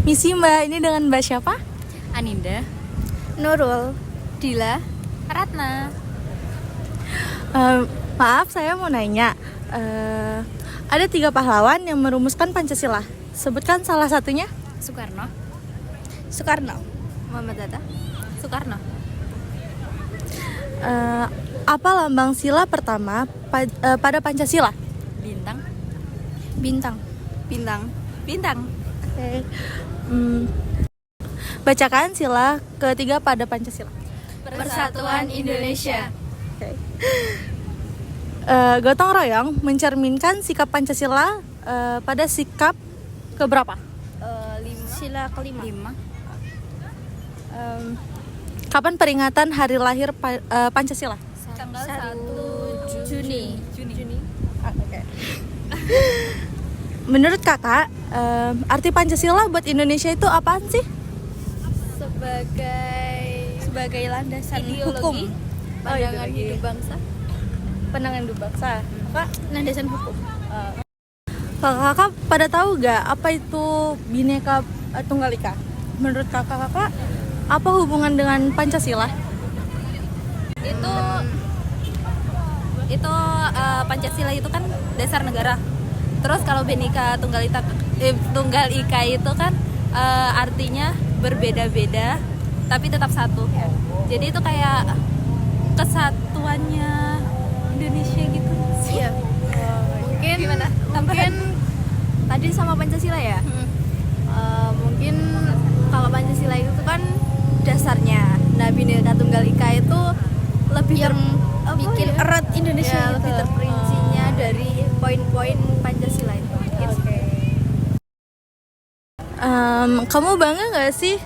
Misi Mbak, ini dengan Mbak siapa? Aninda, Nurul. Dila, Ratna. Maaf, saya mau nanya. Ada 3 pahlawan yang merumuskan Pancasila. Sebutkan salah satunya. Soekarno, Muhammad Hatta. Soekarno. Apa lambang sila pertama pada Pancasila? Bintang, Bintang. Oke. Bacakan sila ketiga pada Pancasila. Persatuan Indonesia. Oke. Gotong royong mencerminkan sikap Pancasila pada sikap keberapa? Sila kelima. 5. Kapan peringatan hari lahir Pancasila? Tanggal 1 1 Juni. Oke. Menurut kakak, arti Pancasila buat Indonesia itu apaan sih? Sebagai landasan Ideologi. hukum. Pandangan hidup bangsa. Penangan hidup bangsa. Kak, Landasan hukum. kakak pada tahu gak apa itu Bhinneka Tunggal Ika? Menurut kakak, apa hubungan dengan Pancasila? Itu Pancasila itu kan dasar negara. Terus kalau Bhinneka Tunggal Ika itu kan artinya berbeda-beda tapi tetap satu. Jadi itu kayak kesatuannya Indonesia gitu. Iya. Mungkin tadi sama Pancasila ya. Mungkin kalau Pancasila itu kan dasarnya. Nah, Bhinneka Tunggal Ika itu lebih bikin erat Indonesia Ya, lebih betul. terperincinya dari poin-poin Pancasila itu. Kamu bangga gak sih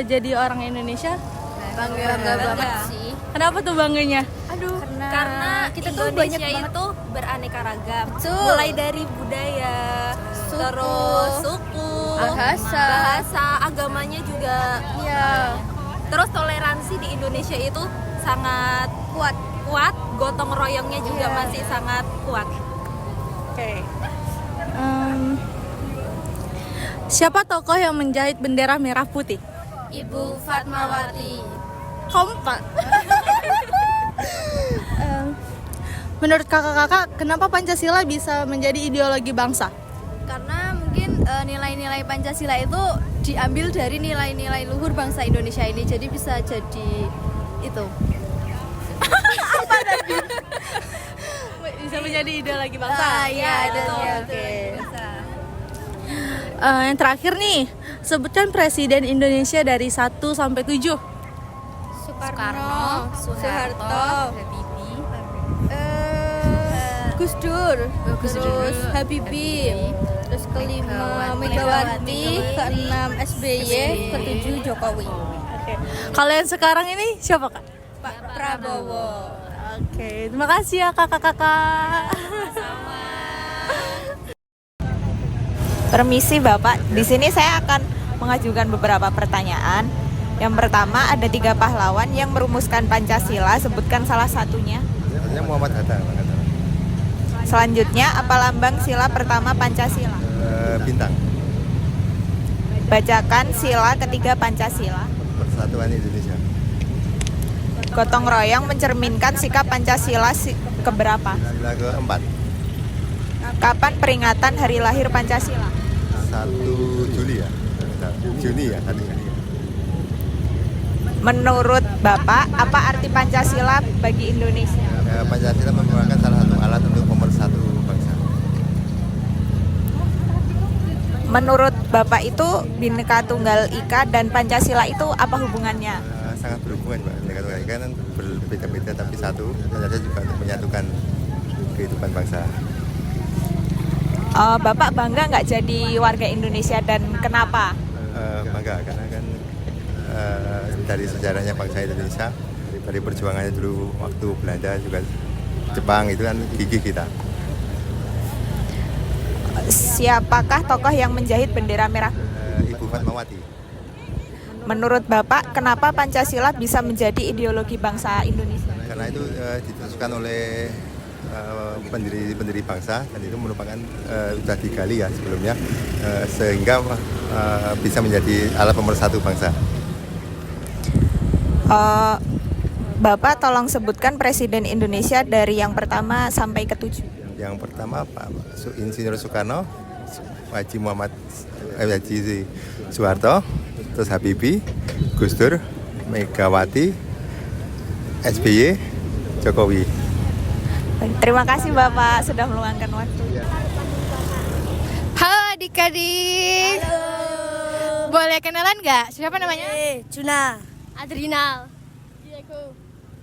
jadi orang Indonesia? Bangga banget sih. Kenapa tuh bangganya? Aduh, Karena kita tuh banyak Indonesia banget itu beraneka ragam. Betul. Mulai dari budaya, terus suku, bahasa, agamanya juga. Iya. Terus toleransi di Indonesia itu sangat kuat, gotong royongnya juga masih sangat kuat. Oke. Siapa tokoh yang menjahit bendera merah putih? Ibu Fatmawati. Kompak. Menurut kakak-kakak, kenapa Pancasila bisa menjadi ideologi bangsa? Karena mungkin nilai-nilai Pancasila itu diambil dari nilai-nilai luhur bangsa Indonesia ini, jadi bisa jadi itu. Bisa menjadi ideologi bangsa. Iya, itu dia. Oke. Yang terakhir nih, sebutkan presiden Indonesia dari 1 sampai 7. Soekarno, Soeharto, Habibie, Gus Dur, terus Habibie, terus kelima Megawati, keenam SBY, ketujuh Jokowi. Oke. Kalau yang sekarang ini siapa, Kak? Pak Prabowo. Oke, terima kasih ya kakak-kakak. Permisi Bapak, di sini saya akan mengajukan beberapa pertanyaan. Yang pertama, ada 3 pahlawan yang merumuskan Pancasila, sebutkan salah satunya. Sebenarnya Muhammad Hatta. Selanjutnya, apa lambang sila pertama Pancasila? Bintang. Bacakan sila ketiga Pancasila. Persatuan Indonesia. Gotong royong mencerminkan sikap Pancasila keberapa? Sila keempat. Kapan peringatan hari lahir Pancasila? 1 Juli ya. Juni ya, 1 Juni. Menurut Bapak, apa arti Pancasila bagi Indonesia? Pancasila merupakan salah satu alat untuk pemersatu bangsa. Menurut Bapak itu Bhinneka Tunggal Ika dan Pancasila itu apa hubungannya? Sangat berhubungan, Mbak. Bhinneka Tunggal Ika kan berbeda-beda tapi satu. Pancasila juga untuk menyatukan kehidupan bangsa. Bapak bangga nggak jadi warga Indonesia dan kenapa? Bangga karena kan dari sejarahnya bangsa Indonesia, dari perjuangannya dulu waktu Belanda juga Jepang itu kan gigih kita. Siapakah tokoh yang menjahit bendera merah? Ibu Fatmawati. Menurut Bapak, kenapa Pancasila bisa menjadi ideologi bangsa Indonesia? Karena itu diteruskan oleh pendiri bangsa, dan itu merupakan sudah digali ya sebelumnya, sehingga bisa menjadi alat pemersatu bangsa. Bapak tolong sebutkan Presiden Indonesia dari yang pertama sampai ke-7. Yang pertama Pak Insinyur Soekarno, Haji Soeharto, terus Habibie, Gus Dur, Megawati, SBY, Jokowi. Terima kasih Bapak sudah meluangkan waktu. Halo adik-adik. Boleh kenalan nggak? Siapa namanya? Juna, Adrinal.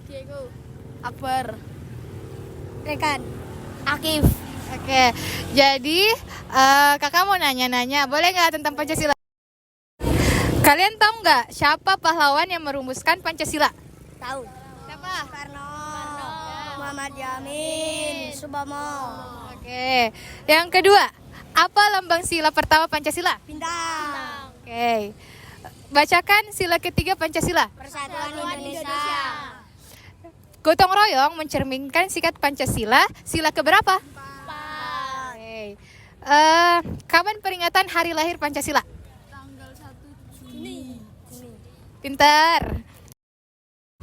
Diego, Akbar, Rekan. Akif. Oke. Jadi kakak mau nanya-nanya, boleh nggak tentang Pancasila? Kalian tahu nggak siapa pahlawan yang merumuskan Pancasila? tahu. Siapa? Soekarno, Muhammad Yamin, Subomo, Oke. Yang kedua, apa lambang sila pertama Pancasila? Bintang, Oke. Bacakan sila ketiga Pancasila. Persatuan Indonesia, Gotong royong mencerminkan sikap Pancasila. Sila keberapa? 4, Oke. Kapan peringatan hari lahir Pancasila? tanggal 1 Juni. Pintar.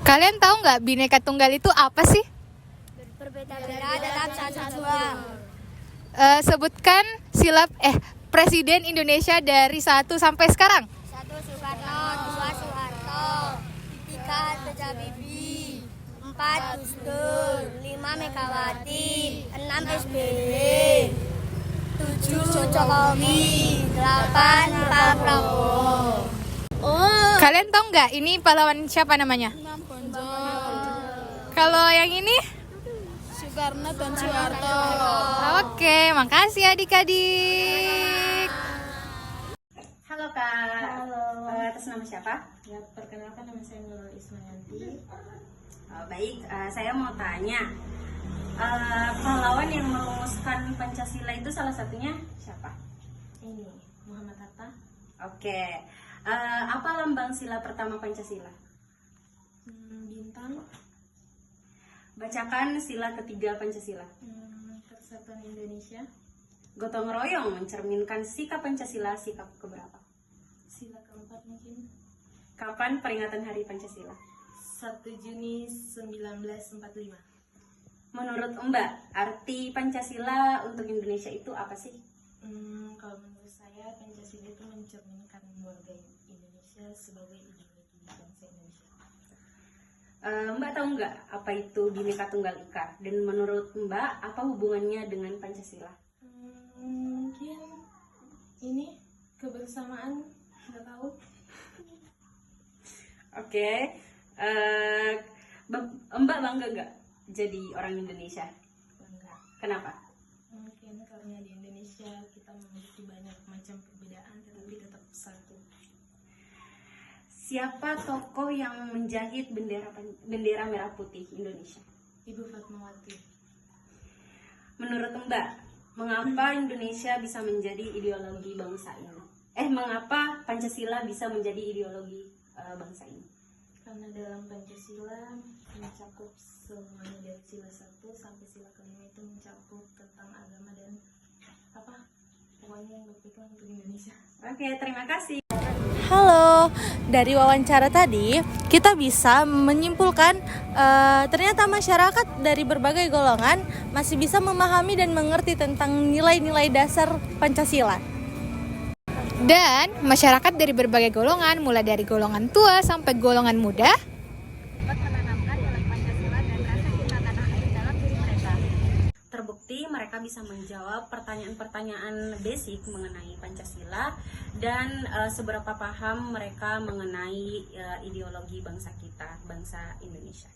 Kalian tahu nggak Bhinneka Tunggal itu apa sih? Berbeda-beda tetap satu tujuan. Sebutkan Presiden Indonesia dari 1 sampai sekarang. 1 Soekarno, 2 Soeharto, 3 Habibie, 4 Gus Dur, 5 Megawati, 6 SBY, 7 Jokowi, 8 Pak Prabowo. Kalian tahu nggak ini pahlawan siapa namanya? Kalau yang ini? Soekarno dan Soeharto. Oke, makasih adik-adik. Halo Kak. Halo. Atas nama siapa? Ya, perkenalkan nama saya Nurul Ismayanti. Baik, saya mau tanya, pahlawan yang merumuskan Pancasila itu salah satunya siapa? Ini Muhammad Hatta. Oke. Apa lambang sila pertama Pancasila? Bintang. Bacakan sila ketiga Pancasila. Persatuan Indonesia. Gotong royong mencerminkan sikap Pancasila, sikap keberapa? Sila keempat mungkin. Kapan peringatan Hari Pancasila? 1 Juni 1945. Menurut Mbak, arti Pancasila untuk Indonesia itu apa sih? Kalau menurut saya Pancasila itu mencerminkan warga Indonesia sebagai ideologi bangsa Indonesia. Mbak tahu nggak apa itu Bhinneka Tunggal Ika? Dan menurut Mbak, apa hubungannya dengan Pancasila? Mungkin ini kebersamaan, nggak tahu. Oke. Mbak bangga nggak jadi orang Indonesia? Enggak. Kenapa? Mungkin karena di Indonesia kita memiliki banyak macam perbedaan tetapi tetap satu. Siapa tokoh yang menjahit bendera merah putih Indonesia? Ibu Fatmawati. Menurut Mbak, mengapa Indonesia bisa menjadi ideologi bangsa ini? Mengapa Pancasila bisa menjadi ideologi bangsa ini? Karena dalam Pancasila mencakup semuanya dari sila 1 sampai sila kelima itu mencakup tentang agama dan pokoknya yang berpegang untuk Indonesia. Oke, terima kasih. Halo, dari wawancara tadi kita bisa menyimpulkan ternyata masyarakat dari berbagai golongan masih bisa memahami dan mengerti tentang nilai-nilai dasar Pancasila. Dan masyarakat dari berbagai golongan, mulai dari golongan tua sampai golongan muda, Dapat menanamkan nilai Pancasila dan rasa cinta tanah air dalam diri mereka. Terbukti mereka bisa menjawab pertanyaan-pertanyaan basic mengenai Pancasila dan seberapa paham mereka mengenai ideologi bangsa kita, bangsa Indonesia.